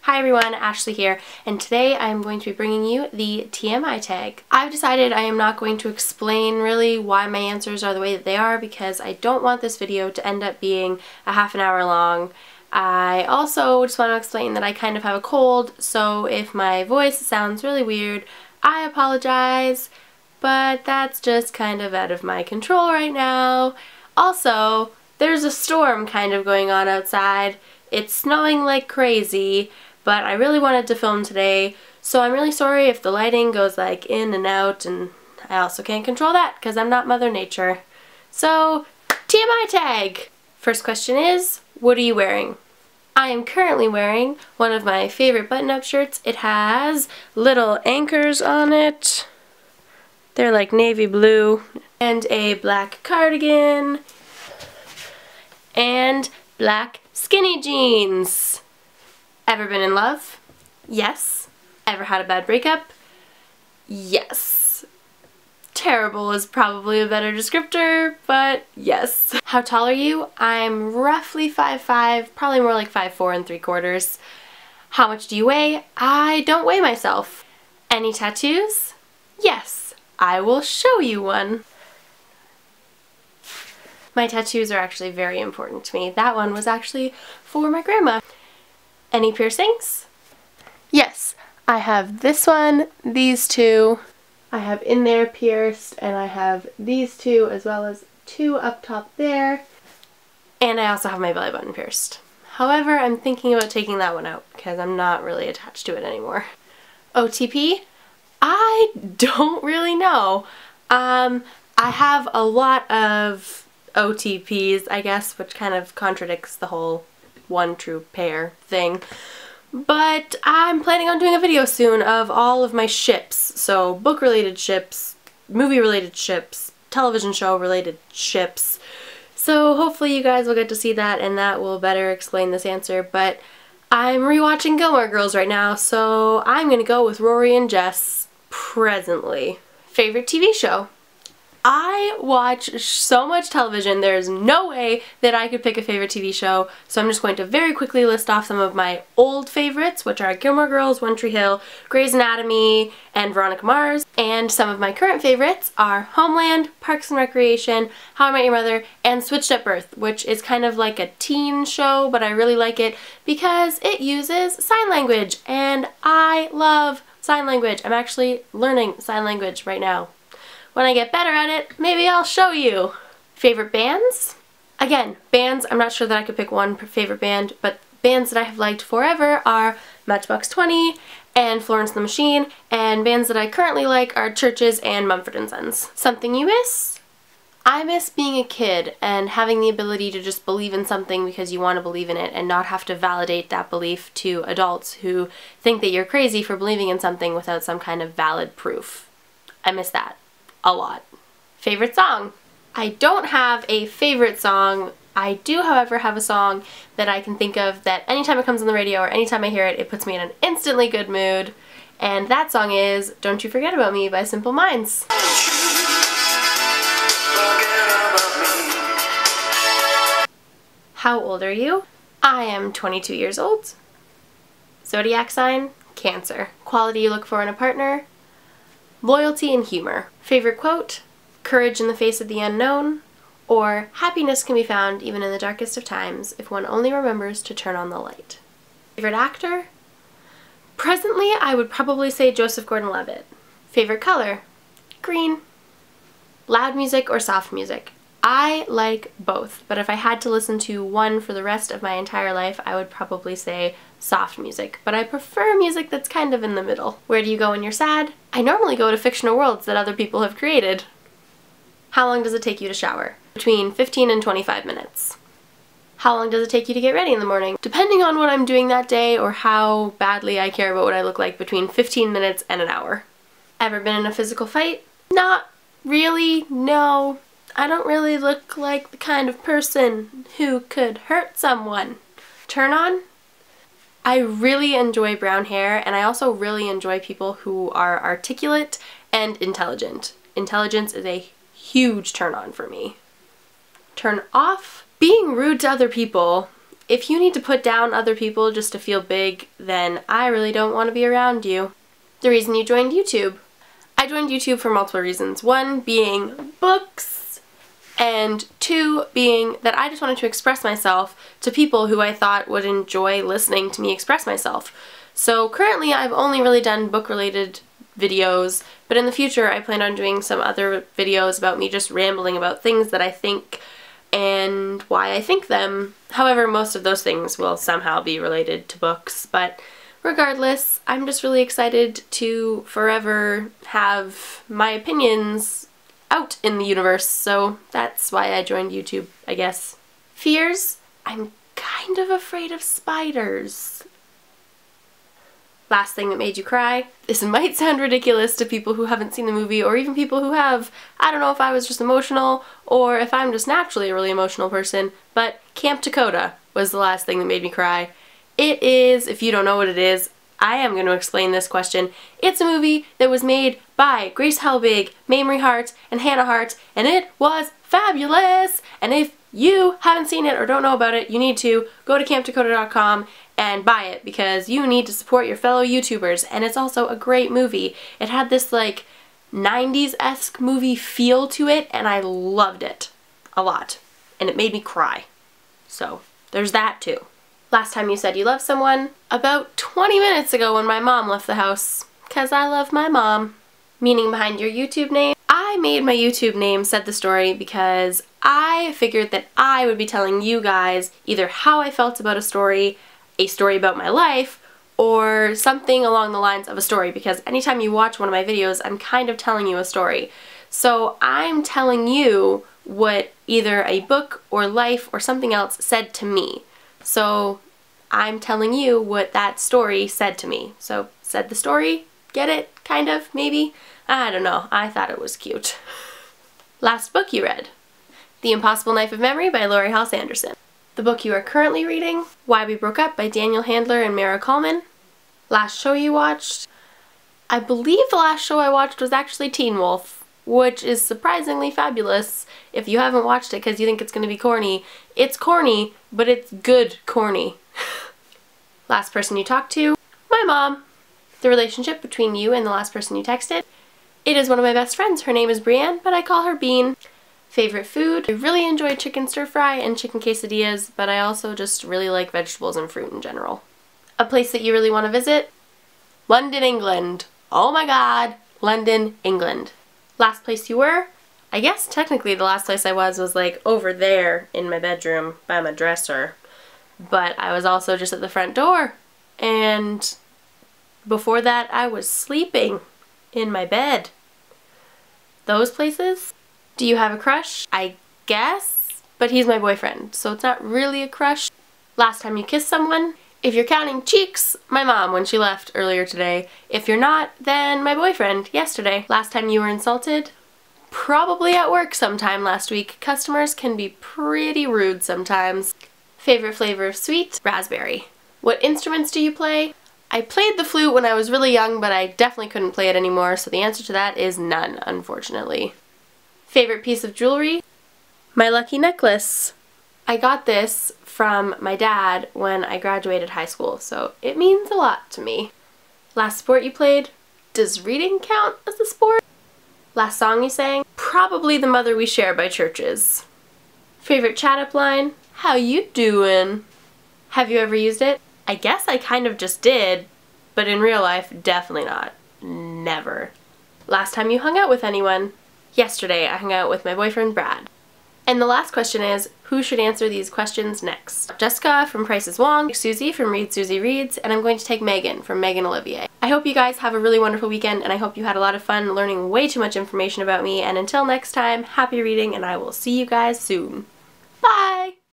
Hi everyone, Ashley here, and today I am going to be bringing you the TMI tag. I've decided I am not going to explain really why my answers are the way that they are because I don't want this video to end up being a half an hour long. I also just want to explain that I kind of have a cold, so if my voice sounds really weird, I apologize, but that's just kind of out of my control right now. Also, there's a storm kind of going on outside. It's snowing like crazy. But I really wanted to film today, so I'm really sorry if the lighting goes like in and out, and I also can't control that because I'm not Mother Nature. So, TMI tag! First question is, what are you wearing? I am currently wearing one of my favorite button-up shirts. It has little anchors on it. They're like navy blue. And a black cardigan. And black skinny jeans. Ever been in love? Yes. Ever had a bad breakup? Yes. Terrible is probably a better descriptor, but yes. How tall are you? I'm roughly 5'5", probably more like 5'4 3/4. How much do you weigh? I don't weigh myself. Any tattoos? Yes. I will show you one. My tattoos are actually very important to me. That one was actually for my grandma. Any piercings? Yes, I have this one, these two, I have in there pierced, and I have these two as well as two up top there, and I also have my belly button pierced. However, I'm thinking about taking that one out because I'm not really attached to it anymore. OTP? I don't really know. I have a lot of OTPs, I guess, which kind of contradicts the whole one true pair thing, but I'm planning on doing a video soon of all of my ships, so book related ships, movie related ships, television show related ships, so hopefully you guys will get to see that and that will better explain this answer. But I'm rewatching Gilmore Girls right now, so I'm gonna go with Rory and Jess presently. Favorite TV show? I watch so much television, there's no way that I could pick a favorite TV show, so I'm just going to very quickly list off some of my old favorites, which are Gilmore Girls, One Tree Hill, Grey's Anatomy, and Veronica Mars. And some of my current favorites are Homeland, Parks and Recreation, How I Met Your Mother, and Switched at Birth, which is kind of like a teen show, but I really like it because it uses sign language, and I love sign language. I'm actually learning sign language right now. When I get better at it, maybe I'll show you. Favorite bands? Again, bands, I'm not sure that I could pick one favorite band, but bands that I have liked forever are Matchbox 20 and Florence and the Machine, and bands that I currently like are Churches and Mumford & Sons. Something you miss? I miss being a kid and having the ability to just believe in something because you want to believe in it and not have to validate that belief to adults who think that you're crazy for believing in something without some kind of valid proof. I miss that a lot. Favorite song? I don't have a favorite song. I do, however, have a song that I can think of that anytime it comes on the radio or anytime I hear it, it puts me in an instantly good mood. And that song is Don't You Forget About Me by Simple Minds. How old are you? I am 22 years old. Zodiac sign? Cancer. Quality you look for in a partner? Loyalty and humor. Favorite quote? Courage in the face of the unknown, or happiness can be found even in the darkest of times if one only remembers to turn on the light. Favorite actor? Presently, I would probably say Joseph Gordon-Levitt. Favorite color? Green. Loud music or soft music? I like both, but if I had to listen to one for the rest of my entire life, I would probably say soft music, but I prefer music that's kind of in the middle. Where do you go when you're sad? I normally go to fictional worlds that other people have created. How long does it take you to shower? Between 15 and 25 minutes. How long does it take you to get ready in the morning? Depending on what I'm doing that day or how badly I care about what I look like, between 15 minutes and an hour. Ever been in a physical fight? Not really, no. I don't really look like the kind of person who could hurt someone. Turn on? I really enjoy brown hair, and I also really enjoy people who are articulate and intelligent. Intelligence is a huge turn on for me. Turn off? Being rude to other people If you need to put down other people just to feel big, then I really don't want to be around you. The reason you joined YouTube. I joined YouTube for multiple reasons. One being books, and two being that I just wanted to express myself to people who I thought would enjoy listening to me express myself. So currently I've only really done book-related videos, but in the future I plan on doing some other videos about me just rambling about things that I think and why I think them. However, most of those things will somehow be related to books, but regardless, I'm just really excited to forever have my opinions out in the universe, so that's why I joined YouTube, I guess. Fears? I'm kind of afraid of spiders. Last thing that made you cry. This might sound ridiculous to people who haven't seen the movie, or even people who have. I don't know if I was just emotional or if I'm just naturally a really emotional person, but Camp Dakota was the last thing that made me cry. It is, if you don't know what it is, I am going to explain this question. It's a movie that was made by Grace Helbig, Mamrie Hart, and Hannah Hart, and it was fabulous! And if you haven't seen it or don't know about it, you need to go to campdakota.com and buy it, because you need to support your fellow YouTubers, and it's also a great movie. It had this like 90s-esque movie feel to it, and I loved it a lot, and it made me cry. So there's that too. Last time you said you love someone? About 20 minutes ago when my mom left the house, because I love my mom. Meaning behind your YouTube name? I made my YouTube name Said the Story because I figured that I would be telling you guys either how I felt about a story about my life, or something along the lines of a story, because anytime you watch one of my videos, I'm kind of telling you a story. So I'm telling you what either a book or life or something else said to me. So I'm telling you what that story said to me. So, Said the Story? Get it? Kind of? Maybe? I don't know. I thought it was cute. Last book you read? The Impossible Knife of Memory by Laurie Halse Anderson. The book you are currently reading? Why We Broke Up by Daniel Handler and Mara Coleman. Last show you watched? I believe the last show I watched was actually Teen Wolf, which is surprisingly fabulous if you haven't watched it because you think it's going to be corny. It's corny, but it's good corny. Last person you talked to? My mom. The relationship between you and the last person you texted? It is one of my best friends. Her name is Brienne, but I call her Bean. Favorite food? I really enjoy chicken stir fry and chicken quesadillas, but I also just really like vegetables and fruit in general. A place that you really want to visit? London, England. Oh my god, London, England. Last place you were? I guess technically the last place I was like over there in my bedroom by my dresser, but I was also just at the front door, and before that I was sleeping in my bed. Those places? Do you have a crush? I guess, but he's my boyfriend, so it's not really a crush. Last time you kissed someone? If you're counting cheeks, my mom when she left earlier today. If you're not, then my boyfriend yesterday. Last time you were insulted? Probably at work sometime last week. Customers can be pretty rude sometimes. Favorite flavor of sweet? Raspberry. What instruments do you play? I played the flute when I was really young, but I definitely couldn't play it anymore, so the answer to that is none, unfortunately. Favorite piece of jewelry? My lucky necklace. I got this from my dad when I graduated high school, so it means a lot to me. Last sport you played? Does reading count as a sport? Last song you sang? Probably The Mother We Share by Churches. Favorite chat up line? How you doing? Have you ever used it? I guess I kind of just did, but in real life, definitely not. Never. Last time you hung out with anyone? Yesterday, I hung out with my boyfriend, Brad. And the last question is, who should answer these questions next? Jessica from Price is Wong, Susie from Read Susie Reads, and I'm going to take Megan from Megan Olivier. I hope you guys have a really wonderful weekend, and I hope you had a lot of fun learning way too much information about me, and until next time, happy reading, and I will see you guys soon. Bye!